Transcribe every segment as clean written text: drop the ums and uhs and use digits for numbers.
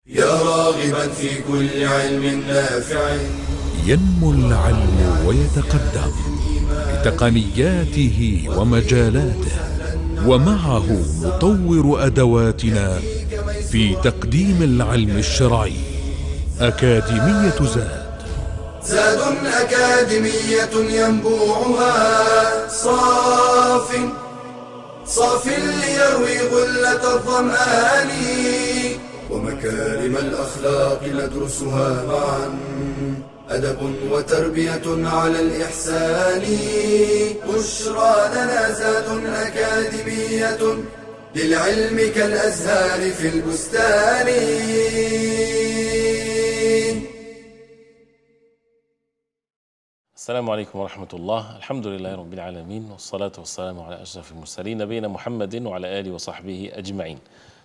يا راغبا في كل علم نافع ينمو العلم ويتقدم بتقنياته ومجالاته، ومعه نطور أدواتنا في تقديم العلم الشرعي. أكاديمية زاد أكاديمية ينبوعها صاف ليروي غلة الظمآن، ومكارم الأخلاق ندرسها معا، أدب وتربية على الإحسان. بشرى لنا زاد أكاديمية للعلم كالأزهار في البستان. السلام عليكم ورحمة الله. الحمد لله رب العالمين، والصلاة والسلام على أشرف المرسلين نبينا محمد وعلى آله وصحبه أجمعين.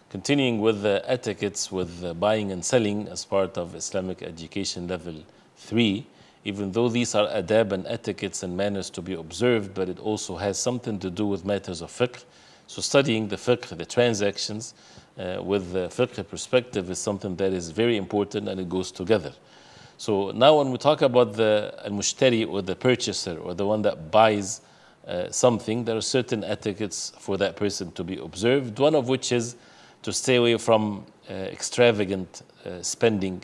Continuing with the etiquettes with the buying and selling as part of Islamic education level 3, even though these are adab and etiquettes and manners to be observed, but it also has something to do with matters of fiqh. So studying the fiqh, the transactions with the fiqh perspective is something that is very important, and it goes together. So now when we talk about the al-mushtari, or the purchaser, or the one that buys something, there are certain etiquettes for that person to be observed, one of which is to stay away from extravagant spending,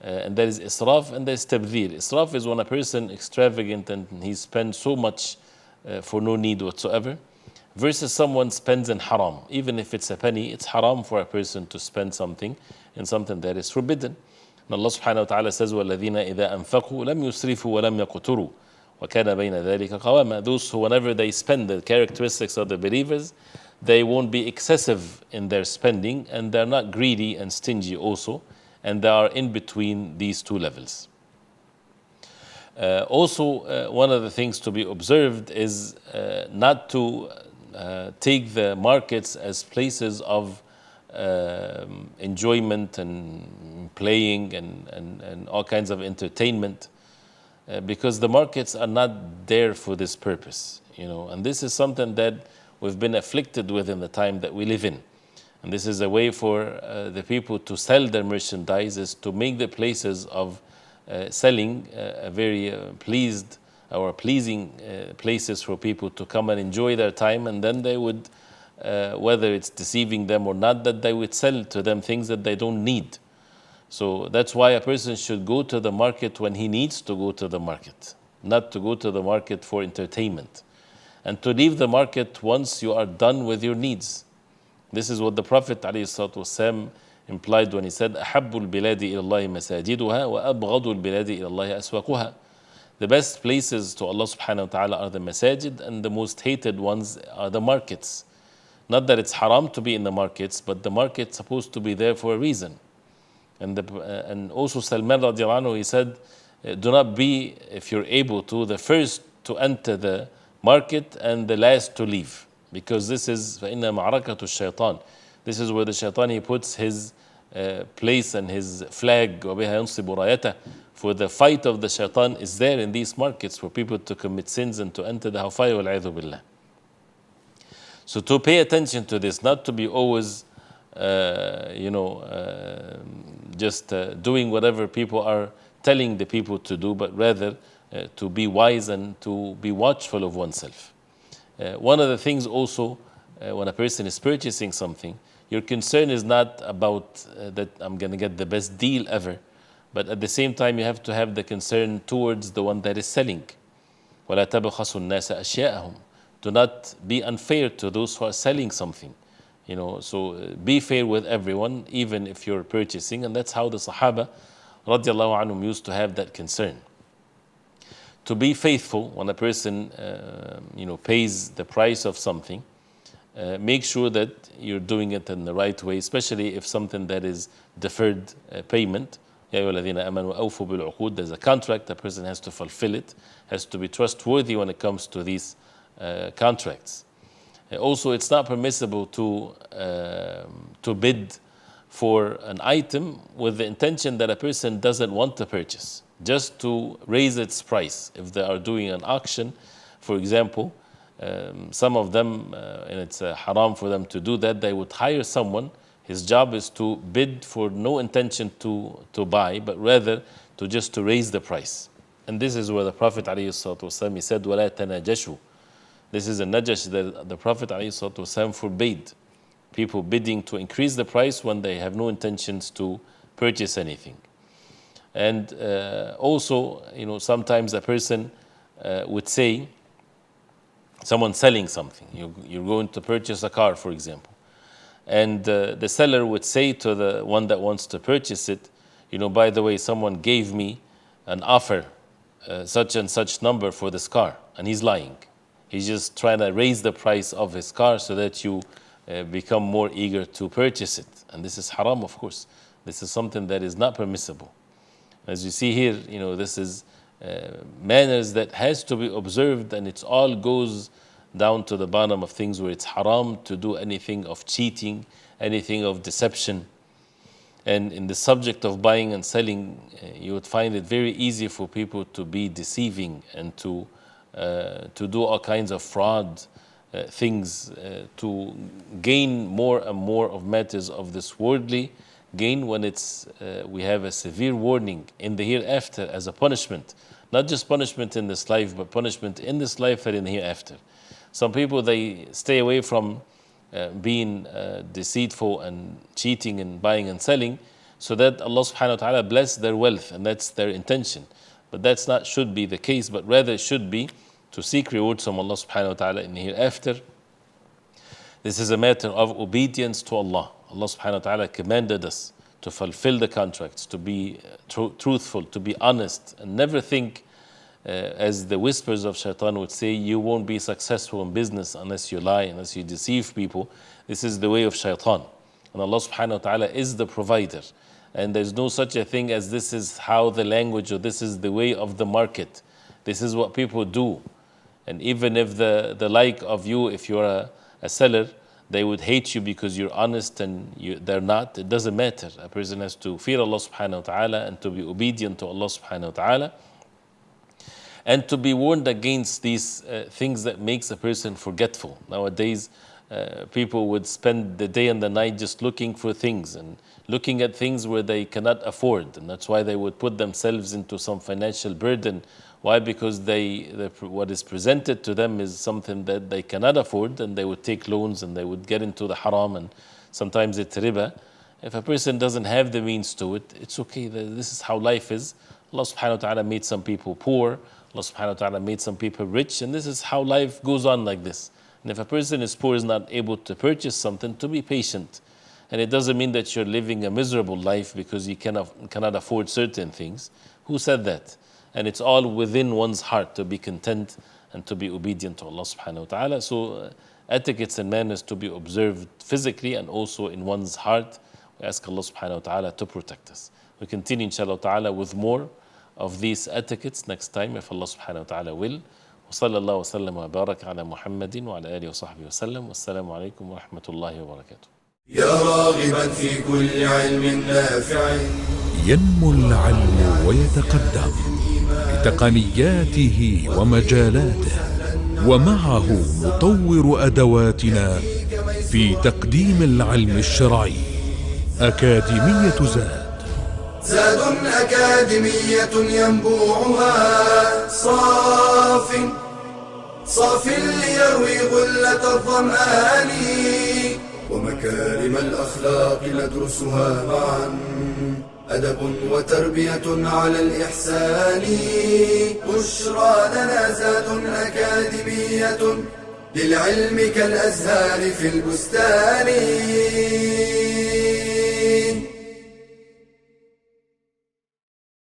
and that is israf, and there is tabdhir. Israf is when a person extravagant and he spends so much for no need whatsoever, versus someone spends in haram. Even if it's a penny, it's haram for a person to spend something in something that is forbidden. And Allah subhanahu wa ta'ala says, وَالَّذِينَ إِذَا أَنفَقُوا لَمْ يُسْرِفُوا وَلَمْ يَقْتُرُوا وَكَانَ بَيْنَ ذَلِكَ قَوَامًا. Those who, whenever they spend, the characteristics of the believers, they won't be excessive in their spending, and they're not greedy and stingy also, and they are in between these two levels. Also, one of the things to be observed is not to take the markets as places of enjoyment and playing and all kinds of entertainment, because the markets are not there for this purpose, and this is something that we've been afflicted with in the time that we live in. And this is a way for the people to sell their merchandise, is to make the places of selling a very pleasing places for people to come and enjoy their time, and then they would, whether it's deceiving them or not, that they would sell to them things that they don't need. So that's why a person should go to the market when he needs to go to the market, not to go to the market for entertainment, and to leave the market once you are done with your needs. This is what the Prophet ﷺ implied when he said, أَحَبُّ الْبِلَادِ إِلَى اللَّهِ مَسَاجِدُهَا وَأَبْغَضُ الْبِلَادِ إِلَى اللَّهِ أَسْوَاقُهَا. The best places to Allah subhanahu wa ta'ala are the masajid, and the most hated ones are the markets. Not that it's haram to be in the markets, but the market's supposed to be there for a reason. And also Salman radiallahu anhu, he said, do not be, if you're able to, the first to enter the market and the last to leave, because this is فَإِنَّ مَعْرَكَةُ الشَّيْطَانِ. This is where the shaitan, he puts his place and his flag, وَبِهَا يَنصِبُ رَايَتَهُ. For the fight of the shaitan is there in these markets for people to commit sins and to enter the hellfire, وَالْعِيَذُ بِاللَّهِ. So to pay attention to this, not to be always just doing whatever people are telling the people to do, but rather to be wise and to be watchful of oneself. One of the things also, when a person is purchasing something, your concern is not about that I'm going to get the best deal ever, but at the same time you have to have the concern towards the one that is selling. وَلَا تَبْخَسُوا النَّاسَ أَشْيَاءَهُم. Do not be unfair to those who are selling something. So be fair with everyone, even if you're purchasing, and that's how the Sahaba radiallahu anhum used to have that concern. To be faithful when a person pays the price of something, make sure that you're doing it in the right way, especially if something that is deferred payment. يَا أَيُّهَا الَّذِينَ آمَنُوا أَوْفُوا بِالْعُقُودِ. There's a contract, a person has to fulfill it, has to be trustworthy when it comes to these contracts. Also, it's not permissible to bid for an item with the intention that a person doesn't want to purchase, just to raise its price. If they are doing an auction, for example, some of them, and it's haram for them to do that, they would hire someone, His job is to bid for no intention to buy, but rather to raise the price. And this is where the Prophet ﷺ, he said, وَلَا تَنَاجَشُوا. This is a najash that the Prophet ﷺ forbade people bidding to increase the price when they have no intentions to purchase anything. And also, sometimes a person would say, someone selling something, you're going to purchase a car, for example, and the seller would say to the one that wants to purchase it, by the way, someone gave me an offer, such and such number for this car, and he's lying. He's just trying to raise the price of his car so that you become more eager to purchase it. And this is haram, of course. This is something that is not permissible. As you see here, this is manners that has to be observed, and it all goes down to the bottom of things where it's haram to do anything of cheating, anything of deception. And in the subject of buying and selling, you would find it very easy for people to be deceiving and to do all kinds of fraud things to gain more and more of matters of this worldly gain, when we have a severe warning in the hereafter as a punishment. Not just punishment in this life, but punishment in this life and in the hereafter. Some people, they stay away from being deceitful and cheating and buying and selling, so that Allah subhanahu wa ta'ala bless their wealth, and that's their intention. But that's not should be the case, but rather should be to seek rewards from Allah subhanahu wa ta'ala in the hereafter. This is a matter of obedience to Allah. Allah subhanahu wa ta'ala commanded us to fulfill the contracts, to be truthful, to be honest, and never think, as the whispers of shaitan would say, you won't be successful in business unless you lie, unless you deceive people. This is the way of shaitan. And Allah subhanahu wa ta'ala is the provider. And there's no such a thing as this is how the language, or this is the way of the market. This is what people do. And even if the like of you, if you're a seller, they would hate you because you're honest and they're not. It doesn't matter. A person has to fear Allah subhanahu wa ta'ala and to be obedient to Allah subhanahu wa ta'ala, and to be warned against these things that makes a person forgetful. Nowadays, people would spend the day and the night just looking for things and looking at things where they cannot afford, and that's why they would put themselves into some financial burden. Why? Because what is presented to them is something that they cannot afford, and they would take loans and they would get into the haram, and sometimes it's riba. If a person doesn't have the means to it, it's okay. This is how life is. Allah subhanahu wa ta'ala made some people poor. Allah subhanahu wa ta'ala made some people rich, and this is how life goes on like this. And if a person is poor, is not able to purchase something, to be patient. And it doesn't mean that you're living a miserable life because you cannot afford certain things. Who said that? And it's all within one's heart to be content and to be obedient to Allah subhanahu wa ta'ala. So etiquettes and manners to be observed physically and also in one's heart. We ask Allah subhanahu wa ta'ala to protect us. We continue inshallah ta'ala with more of these etiquettes next time, if Allah subhanahu wa ta'ala will. وصلى الله وسلم وبارك على محمد وعلى آله وصحبه وسلم والسلام عليكم ورحمة الله وبركاته. يا راغبا في كل علم نافع ينمو العلم ويتقدم بتقنياته ومجالاته، ومعه نطور أدواتنا في تقديم العلم الشرعي. أكاديمية زاد أكاديمية ينبوعها صاف ليروي غلة الظمآن، ومكارم الأخلاق ندرسها معا، أدب وتربية على الإحسان. بشرى لنا زاد أكاديمية للعلم كالأزهار في البستان.